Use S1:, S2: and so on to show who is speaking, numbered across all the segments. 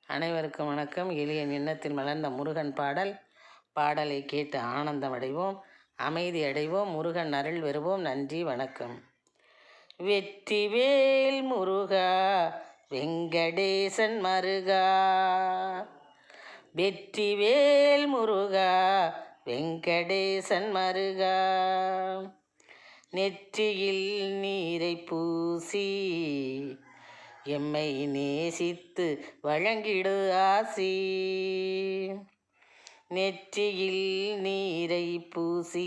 S1: அனைவருக்கும் வணக்கம். எளிய எண்ணத்தில் மலர்ந்த முருகன் பாடலை கேட்டு ஆனந்தம் அடைவோம், அமைதி அடைவோம், முருகன் அருள் பெறுவோம். நன்றி, வணக்கம். வெற்றிவேல் முருகா வெங்கடேசன் மருகா, வெற்றிவேல் முருகா வெங்கடேசன் மருகா, நெற்றியில் நீரை பூசி எம்மை நேசித்து வழங்கிடு ஆசி. நெற்றியில் நீரை பூசி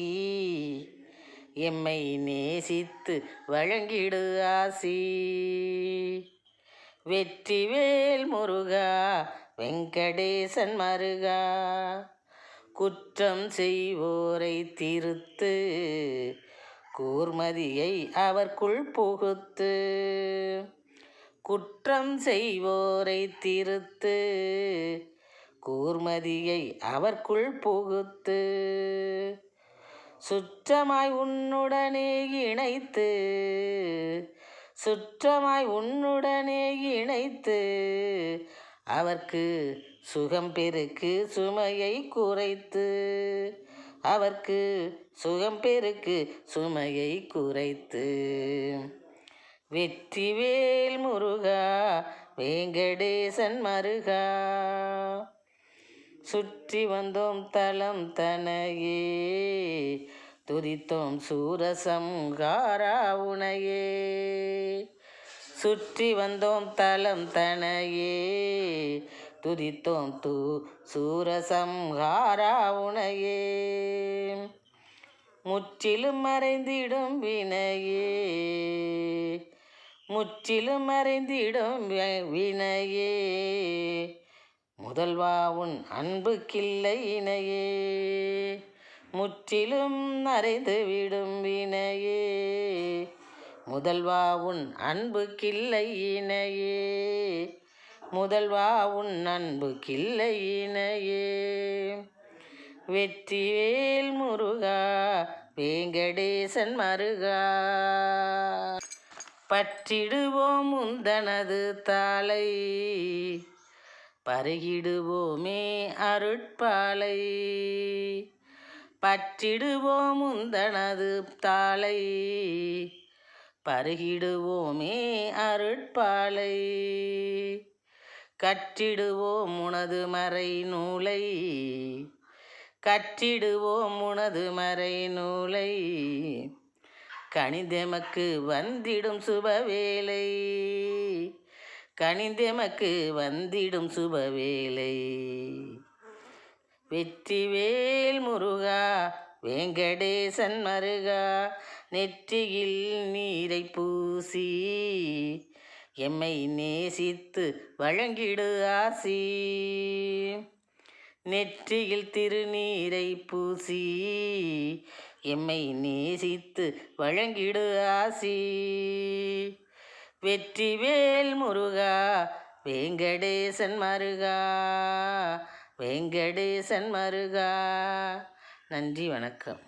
S1: எம்மை நேசித்து வழங்கிடு ஆசி. வெற்றிவேல் முருகா வெங்கடேசன் மருகா, குற்றம் செய்வோரை திருத்து கூர்மதியை அவர்க்குள் புகுத்து. குற்றம் செய்வோரை திருத்து கூர்மதியை அவர்க்குள் புகுத்து. சுற்றமாய் உன்னுடனே இணைத்து, சுற்றமாய் உன்னுடனே இணைத்து அவர்க்கு சுகம் பெருக்கு சுமையை குறைத்து. அவர்க்கு சுகம் பெருக்கு சுமையை குறைத்து. வெற்றிவேல் முருகா வெங்கடேசன் மருகா, சுற்றி வந்தோம் தலம் தனையே துதித்தோம் சூரசம்ஹாரா உனையே. சுற்றி வந்தோம் தலம் தனையே துதித்தோம் சூரசம்ஹாரா உனையே. முற்றிலும் மறைந்திடும் வினையே, முற்றிலும் மறைந்திடும் வினையே, முதல்வா உன் அன்புக்கில்லை இணையே. முற்றிலும் மறைந்துவிடும் வினையே, முதல்வா உன் அன்புக்கில்லை இணையே. முதல்வா உன் அன்புக்கில்லை இணையே. வெற்றிவேல் முருகா வெங்கடேசன் மருகா, பற்றிடுவோம் உந்தனது தாளை பருகிடுவோமே அருட்பாலை. பற்றிடுவோம் உந்தனது தாளை பருகிடுவோமே அருட்பாலை. கற்றிடுவோம் உனது மறை நூலை, கற்றிடுவோம் உனது மறை நூலை. கனிந்தெமக்கு வந்திடும் சுபவேளை, கனிந்தெமக்கு வந்திடும் சுபவேளை. வெற்றிவேல் முருகா வெங்கடேசன் மருகா, நெற்றியில் நீரை பூசி எம்மை நேசித்து வழங்கிடு ஆசி. நெற்றியில் திருநீரை பூசி எம்மை நேசித்து வழங்கிடு ஆசி. வெற்றிவேல் முருகா வெங்கடேசன் மருகா, வெங்கடேசன் மருகா. நன்றி, வணக்கம்.